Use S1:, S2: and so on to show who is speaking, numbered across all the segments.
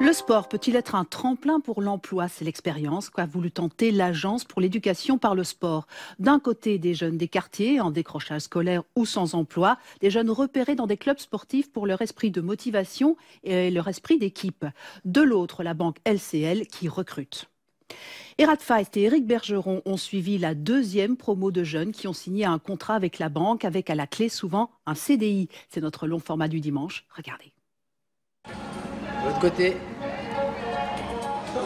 S1: Le sport peut-il être un tremplin pour l'emploi? C'est l'expérience qu'a voulu tenter l'Agence pour l'éducation par le sport. D'un côté, des jeunes des quartiers en décrochage scolaire ou sans emploi, des jeunes repérés dans des clubs sportifs pour leur esprit de motivation et leur esprit d'équipe. De l'autre, la banque LCL qui recrute. Erat Feist et Éric Bergeron ont suivi la deuxième promo de jeunes qui ont signé un contrat avec la banque, avec à la clé souvent un CDI. C'est notre long format du dimanche. Regardez.
S2: De l'autre côté.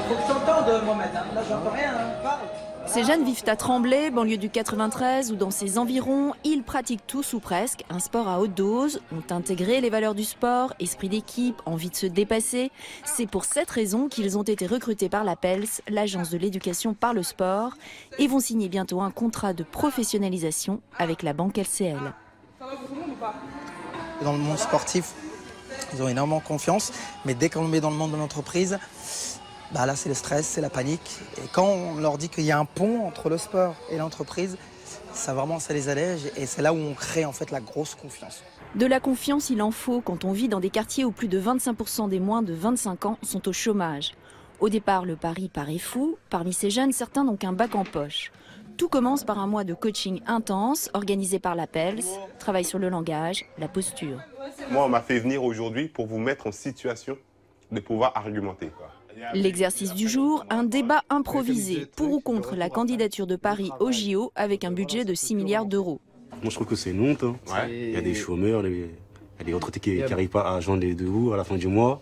S2: Faut que t'entendes, Mohamed. Là, j'entends rien. Parle.
S3: Ces jeunes vivent à Tremblay, banlieue du 93 ou dans ses environs. Ils pratiquent tous ou presque un sport à haute dose, ont intégré les valeurs du sport, esprit d'équipe, envie de se dépasser. C'est pour cette raison qu'ils ont été recrutés par la PELS, l'Agence de l'éducation par le sport, et vont signer bientôt un contrat de professionnalisation avec la banque LCL.
S4: Dans le monde sportif, ils ont énormément confiance, mais dès qu'on le met dans le monde de l'entreprise, là c'est le stress, c'est la panique. Et quand on leur dit qu'il y a un pont entre le sport et l'entreprise, ça les allège et c'est là où on crée en fait la grosse confiance.
S3: De la confiance, il en faut quand on vit dans des quartiers où plus de 25% des moins de 25 ans sont au chômage. Au départ, le pari paraît fou. Parmi ces jeunes, certains n'ont qu'un bac en poche. Tout commence par un mois de coaching intense organisé par la PELS, travail sur le langage, la posture.
S5: Moi, on m'a fait venir aujourd'hui pour vous mettre en situation de pouvoir argumenter.
S3: L'exercice du jour, un débat improvisé pour ou contre la candidature de Paris au JO avec un budget de 6 milliards d'euros.
S6: Moi, je trouve que c'est une honte. Hein. Ouais. Il y a des chômeurs, il y a des retraités qui n'arrivent pas à joindre les deux bouts à la fin du mois.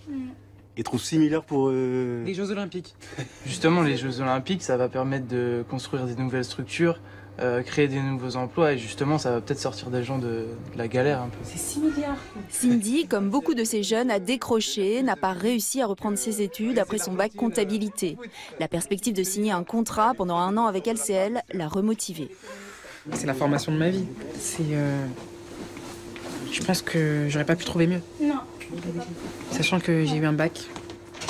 S6: Ils trouvent 6 milliards pour...
S7: Les Jeux Olympiques. Justement, les Jeux Olympiques, ça va permettre de construire des nouvelles structures, créer des nouveaux emplois et justement, ça va peut-être sortir des gens de la galère un peu.
S3: C'est 6 milliards. Cindy, comme beaucoup de ces jeunes, a décroché, n'a pas réussi à reprendre ses études après son bac comptabilité. La perspective de signer un contrat pendant 1 an avec LCL l'a remotivée.
S8: C'est la formation de ma vie. Je pense que j'aurais pas pu trouver mieux.
S9: Non.
S8: Sachant que j'ai eu un bac,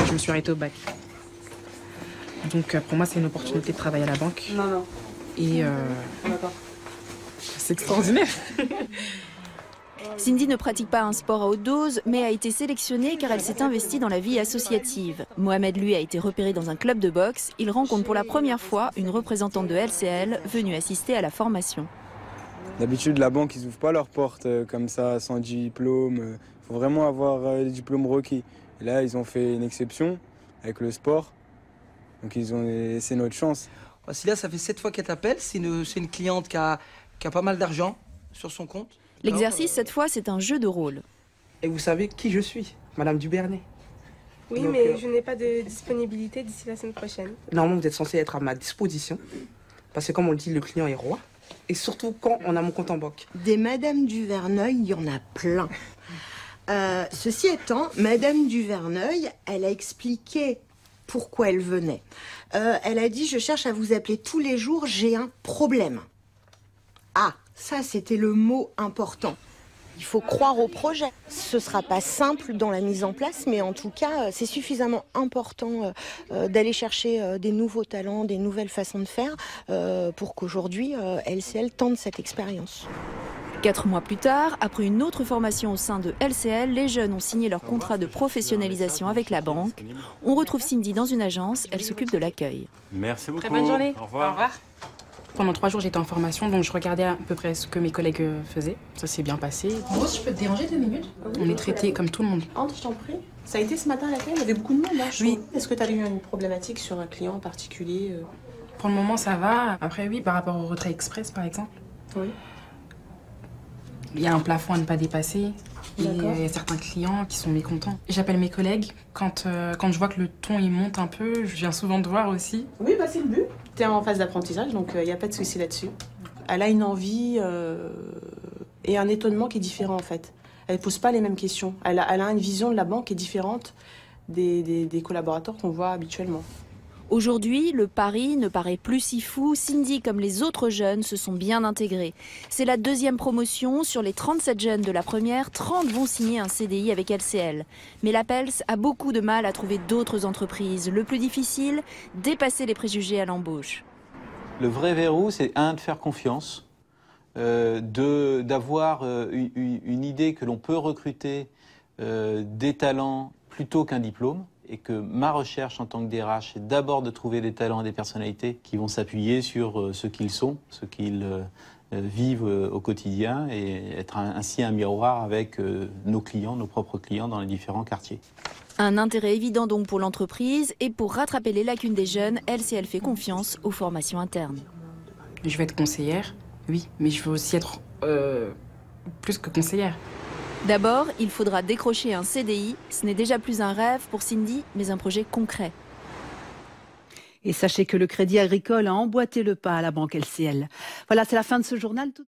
S8: je me suis arrêtée au bac. Donc pour moi, c'est une opportunité de travailler à la banque.
S9: Non.
S8: Et c'est extraordinaire.
S3: Cindy ne pratique pas un sport à haute dose, mais a été sélectionnée car elle s'est investie dans la vie associative. Mohamed, lui, a été repéré dans un club de boxe. Il rencontre pour la première fois une représentante de LCL venue assister à la formation.
S10: D'habitude, la banque, ils n'ouvrent pas leurs portes comme ça, sans diplôme. Il faut vraiment avoir les diplômes requis. Et là, ils ont fait une exception avec le sport. Donc, ils ont laissé notre chance.
S2: Là, ça fait 7 fois qu'elle t'appelle. C'est une cliente qui a pas mal d'argent sur son compte.
S3: L'exercice, cette fois, c'est un jeu de rôle.
S11: Et vous savez qui je suis, Madame Dubernay.
S9: Oui, donc, mais je n'ai pas de disponibilité d'ici la semaine prochaine.
S11: Normalement, vous êtes censé être à ma disposition. Parce que comme on le dit, le client est roi. Et surtout quand on a mon compte en banque.
S12: Des Madame Duverneuil, il y en a plein. Ceci étant, Madame Duverneuil, elle a expliqué pourquoi elle venait. Elle a dit, je cherche à vous appeler tous les jours, j'ai un problème. Ah, ça c'était le mot important. Il faut croire au projet. Ce ne sera pas simple dans la mise en place, mais en tout cas, c'est suffisamment important d'aller chercher des nouveaux talents, des nouvelles façons de faire, pour qu'aujourd'hui, LCL tente cette expérience.
S3: 4 mois plus tard, après une autre formation au sein de LCL, les jeunes ont signé leur contrat de professionnalisation avec la banque. On retrouve Cindy dans une agence, elle s'occupe de l'accueil.
S6: Merci beaucoup.
S8: Très bonne journée.
S6: Au revoir.
S8: Au revoir. Pendant 3 jours, j'étais en formation, donc je regardais à peu près ce que mes collègues faisaient. Ça s'est bien passé.
S13: Rose, je peux te déranger 2 minutes?
S8: On est traités comme tout le monde.
S13: Entre, je t'en prie. Ça a été ce matin à l'accueil, il y avait beaucoup de monde. Hein,
S8: oui.
S13: Est-ce que tu as eu une problématique sur un client en particulier?
S8: Pour le moment, ça va. Après, oui, par rapport au retrait express, par exemple.
S13: Oui.
S8: Il y a un plafond à ne pas dépasser. Et il y a certains clients qui sont mécontents. J'appelle mes collègues. Quand je vois que le ton il monte un peu, je viens souvent te voir aussi.
S13: Oui, c'est le but. Tu es en phase d'apprentissage, donc il n'y a pas de souci là-dessus. Elle a une envie et un étonnement qui est différent en fait. Elle ne pose pas les mêmes questions. Elle a une vision de la banque qui est différente des collaborateurs qu'on voit habituellement.
S3: Aujourd'hui, le pari ne paraît plus si fou. Cindy, comme les autres jeunes, se sont bien intégrés. C'est la deuxième promotion. Sur les 37 jeunes de la première, 30 vont signer un CDI avec LCL. Mais la PELS a beaucoup de mal à trouver d'autres entreprises. Le plus difficile, dépasser les préjugés à l'embauche.
S14: Le vrai verrou, c'est de faire confiance, d'avoir une idée que l'on peut recruter des talents plutôt qu'un diplôme. et que ma recherche en tant que DRH, c'est d'abord de trouver des talents et des personnalités qui vont s'appuyer sur ce qu'ils sont, ce qu'ils vivent au quotidien et être ainsi un miroir avec nos clients, nos propres clients dans les différents quartiers.
S3: Un intérêt évident donc pour l'entreprise et pour rattraper les lacunes des jeunes, LCL fait confiance aux formations internes.
S8: Je veux être conseillère, oui, mais je veux aussi être plus que conseillère.
S3: D'abord, il faudra décrocher un CDI. Ce n'est déjà plus un rêve pour Cindy, mais un projet concret.
S1: Et sachez que le Crédit Agricole a emboîté le pas à la banque LCL. Voilà, c'est la fin de ce journal.